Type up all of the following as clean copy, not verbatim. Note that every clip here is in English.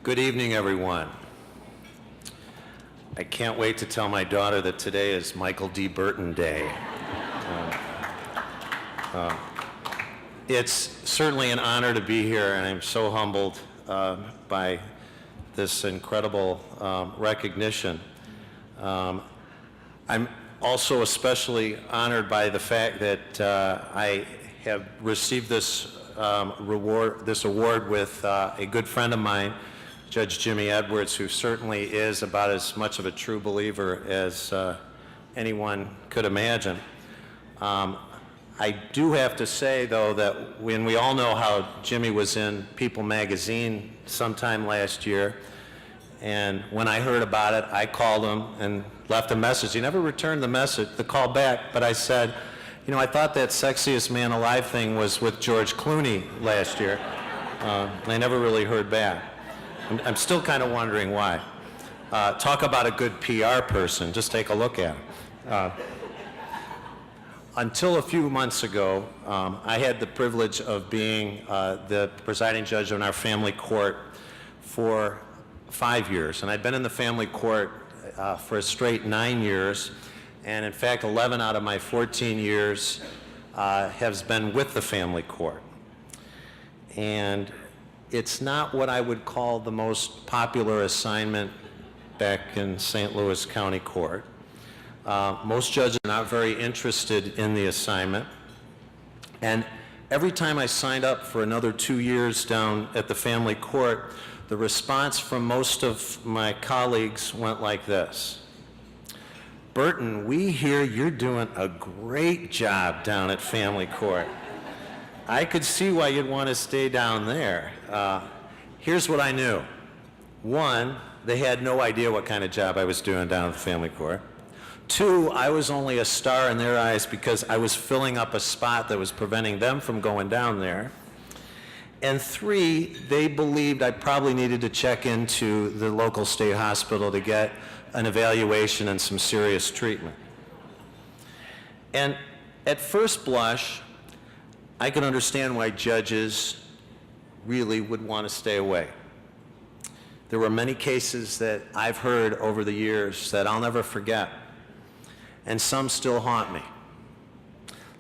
Good evening, everyone. I can't wait to tell my daughter that today is Michael D. Burton Day. It's certainly an honor to be here, and I'm so humbled by this incredible recognition. I'm also especially honored by the fact that I have received this award with a good friend of mine, Judge Jimmy Edwards, who certainly is about as much of a true believer as anyone could imagine. I do have to say, though, that when we all know how Jimmy was in People magazine sometime last year, and when I heard about it, I called him and left a message. He never returned the call back, but I said, you know, I thought that Sexiest Man Alive thing was with George Clooney last year. And I never really heard back. I'm still kind of wondering why. Talk about a good PR person. Just take a look at him. Until a few months ago, I had the privilege of being the presiding judge in our family court for 5 years. And I'd been in the family court for a straight 9 years. And in fact, 11 out of my 14 years has been with the family court. And it's not what I would call the most popular assignment back in St. Louis County Court. Most judges are not very interested in the assignment. And every time I signed up for another 2 years down at the family court, the response from most of my colleagues went like this. Burton, we hear you're doing a great job down at family court. I could see why you'd want to stay down there. Here's what I knew. One, they had no idea what kind of job I was doing down at the family court. Two, I was only a star in their eyes because I was filling up a spot that was preventing them from going down there. And three, they believed I probably needed to check into the local state hospital to get an evaluation and some serious treatment. And at first blush, I can understand why judges really would want to stay away. There were many cases that I've heard over the years that I'll never forget, and some still haunt me.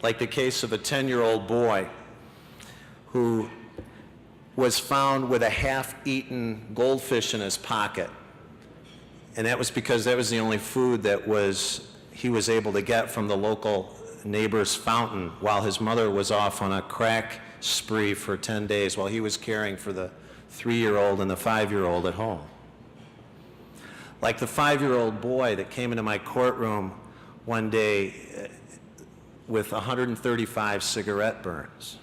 Like the case of a 10-year-old boy who was found with a half-eaten goldfish in his pocket. And that was because that was the only food that he was able to get from the local neighbor's fountain while his mother was off on a crack spree for 10 days while he was caring for the 3-year-old and the 5-year-old at home. Like the 5-year-old boy that came into my courtroom one day with 135 cigarette burns.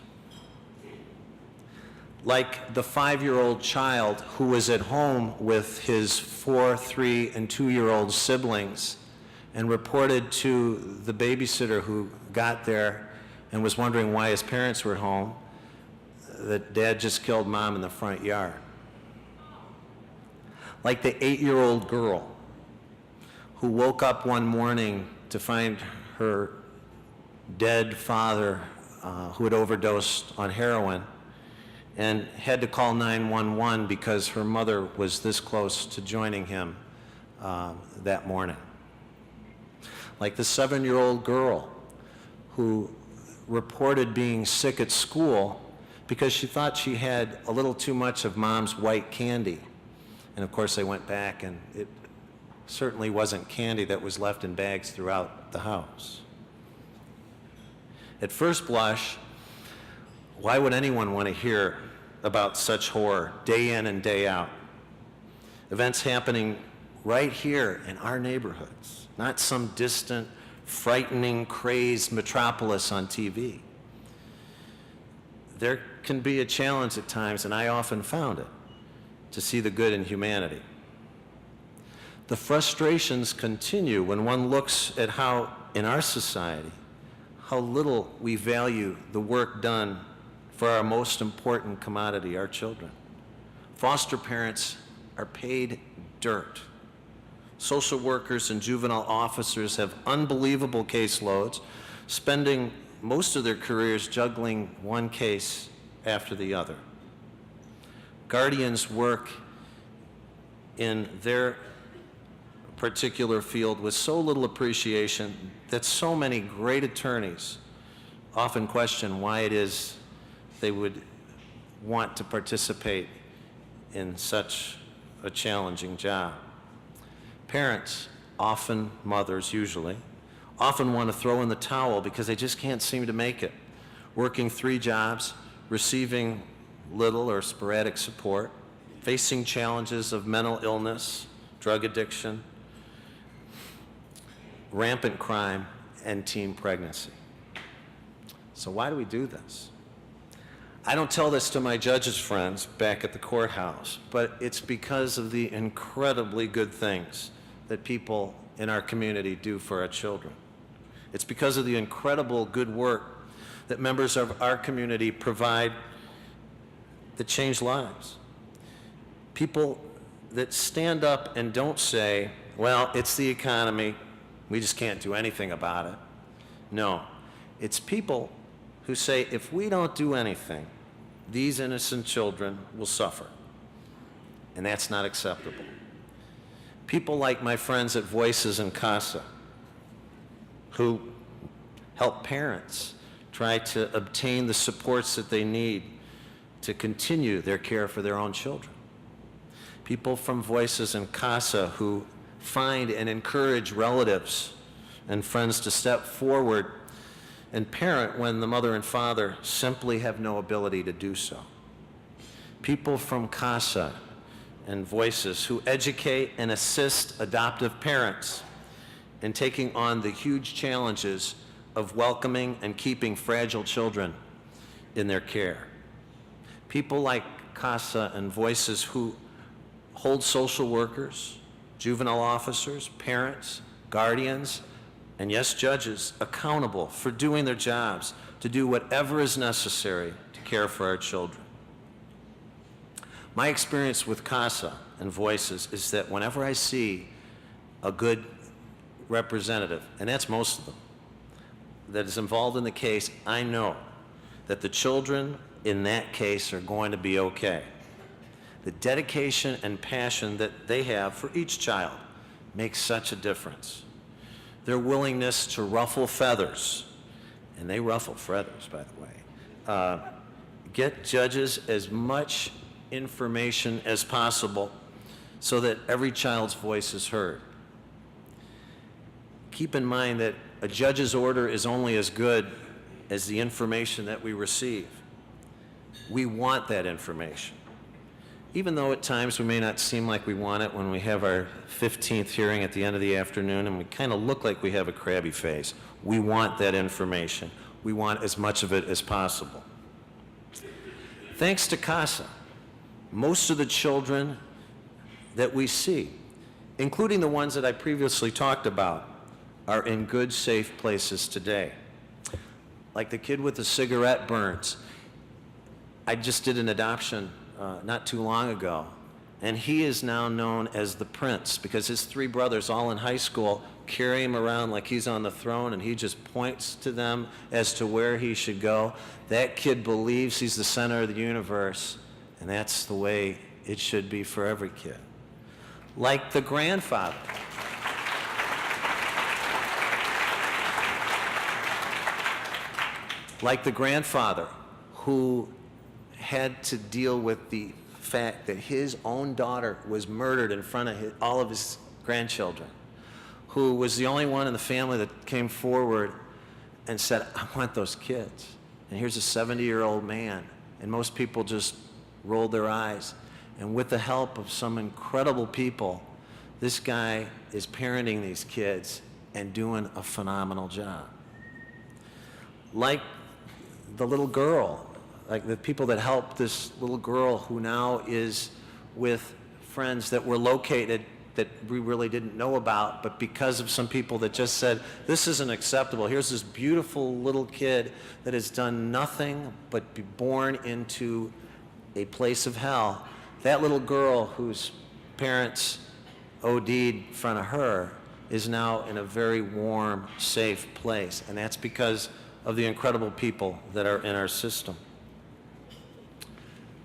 Like the 5-year-old child who was at home with his 4, 3, and 2-year-old siblings and reported to the babysitter who got there and was wondering why his parents were home that Dad just killed Mom in the front yard. Like the 8-year-old girl who woke up one morning to find her dead father who had overdosed on heroin and had to call 911 because her mother was this close to joining him that morning. Like the 7-year-old girl who reported being sick at school because she thought she had a little too much of Mom's white candy. And of course they went back and it certainly wasn't candy that was left in bags throughout the house. At first blush, why would anyone want to hear about such horror day in and day out? Events happening right here in our neighborhoods, not some distant, frightening, crazed metropolis on TV. There can be a challenge at times, and I often found it, to see the good in humanity. The frustrations continue when one looks at how, in our society, how little we value the work done for our most important commodity, our children. Foster parents are paid dirt. Social workers and juvenile officers have unbelievable caseloads, spending most of their careers juggling one case after the other. Guardians work in their particular field with so little appreciation that so many great attorneys often question why it is they would want to participate in such a challenging job. Parents, often mothers usually, often want to throw in the towel because they just can't seem to make it. Working 3 jobs, receiving little or sporadic support, facing challenges of mental illness, drug addiction, rampant crime, and teen pregnancy. So why do we do this? I don't tell this to my judges' friends back at the courthouse, but it's because of the incredibly good things that people in our community do for our children. It's because of the incredible good work that members of our community provide that change lives. People that stand up and don't say, well, it's the economy, we just can't do anything about it. No, it's people who say, if we don't do anything, these innocent children will suffer. And that's not acceptable. People like my friends at Voices in CASA, who help parents try to obtain the supports that they need to continue their care for their own children. People from Voices in CASA who find and encourage relatives and friends to step forward and parent when the mother and father simply have no ability to do so. People from CASA and Voices who educate and assist adoptive parents in taking on the huge challenges of welcoming and keeping fragile children in their care. People like CASA and Voices who hold social workers, juvenile officers, parents, guardians, and yes, judges, accountable for doing their jobs to do whatever is necessary to care for our children. My experience with CASA and Voices is that whenever I see a good representative, and that's most of them, that is involved in the case, I know that the children in that case are going to be okay. The dedication and passion that they have for each child makes such a difference. Their willingness to ruffle feathers, and they ruffle feathers, by the way, get judges as much information as possible so that every child's voice is heard. Keep in mind that a judge's order is only as good as the information that we receive. We want that information. Even though at times we may not seem like we want it when we have our 15th hearing at the end of the afternoon and we kind of look like we have a crabby face, we want that information. We want as much of it as possible. Thanks to CASA, most of the children that we see, including the ones that I previously talked about, are in good, safe places today. Like the kid with the cigarette burns. I just did an adoption not too long ago, and he is now known as the Prince because his 3 brothers, all in high school, carry him around like he's on the throne, and he just points to them as to where he should go. That kid believes he's the center of the universe, and that's the way it should be for every kid. Like the grandfather. Like the grandfather who had to deal with the fact that his own daughter was murdered in front of all of his grandchildren, who was the only one in the family that came forward and said, I want those kids. And here's a 70-year-old man, and most people just rolled their eyes. And with the help of some incredible people, this guy is parenting these kids and doing a phenomenal job. Like the little girl, like the people that helped this little girl who now is with friends that were located that we really didn't know about, but because of some people that just said, this isn't acceptable. Here's this beautiful little kid that has done nothing but be born into a place of hell. That little girl whose parents OD'd in front of her is now in a very warm, safe place, and that's because of the incredible people that are in our system.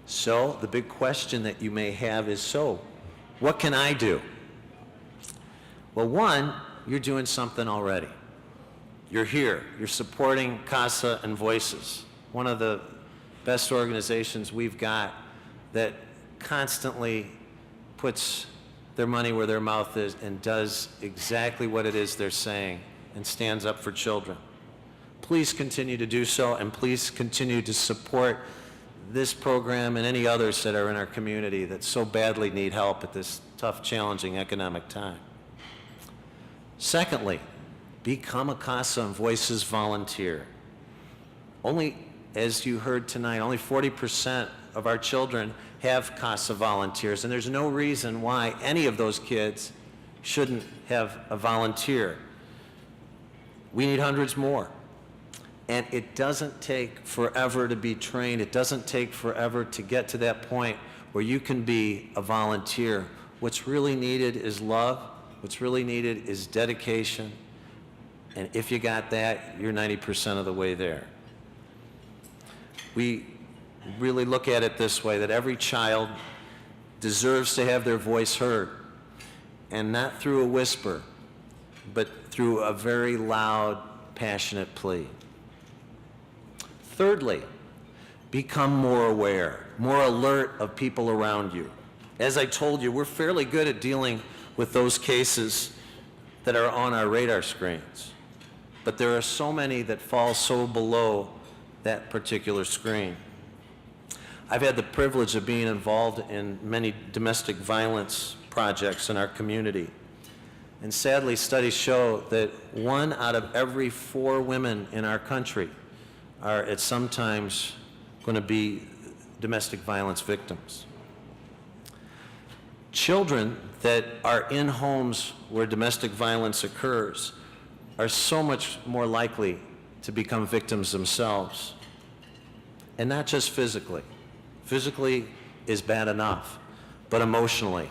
So the big question that you may have is, so What can I do? Well, one, you're doing something already. You're here. You're supporting CASA and Voices, one of the best organizations we've got that constantly puts their money where their mouth is and does exactly what it is they're saying and stands up for children. Please continue to do so, and please continue to support this program and any others that are in our community that so badly need help at this tough, challenging economic time. Secondly, become a CASA and Voices volunteer. Only, as you heard tonight, only 40% of our children have CASA volunteers, and there's no reason why any of those kids shouldn't have a volunteer. We need hundreds more. And it doesn't take forever to be trained. It doesn't take forever to get to that point where you can be a volunteer. What's really needed is love. What's really needed is dedication. And if you got that, you're 90% of the way there. We really look at it this way, that every child deserves to have their voice heard, and not through a whisper, but through a very loud, passionate plea. Thirdly, become more aware, more alert of people around you. As I told you, we're fairly good at dealing with those cases that are on our radar screens, but there are so many that fall so below that particular screen. I've had the privilege of being involved in many domestic violence projects in our community. And sadly, studies show that 1 out of every 4 women in our country are at some times going to be domestic violence victims. Children that are in homes where domestic violence occurs are so much more likely to become victims themselves. And not just physically. Physically is bad enough, but emotionally.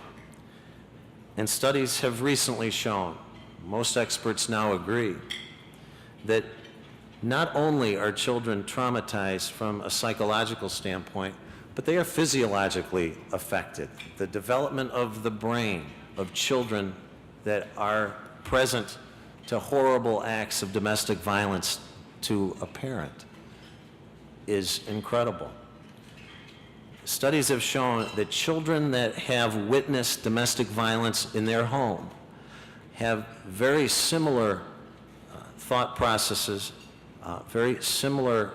And studies have recently shown, most experts now agree, that not only are children traumatized from a psychological standpoint, but they are physiologically affected. The development of the brain of children that are present to horrible acts of domestic violence to a parent is incredible. Studies have shown that children that have witnessed domestic violence in their home have very similar thought processes, very similar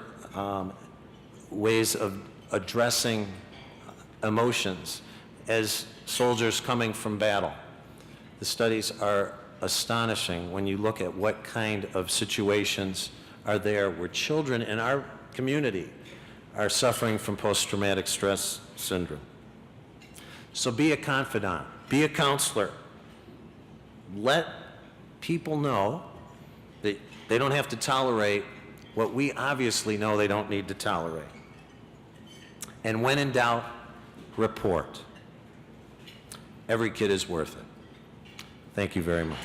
ways of addressing emotions as soldiers coming from battle. The studies are astonishing when you look at what kind of situations are there where children in our community are suffering from post-traumatic stress syndrome. So be a confidant, be a counselor. Let people know that they don't have to tolerate what we obviously know they don't need to tolerate. And when in doubt, report. Every kid is worth it. Thank you very much.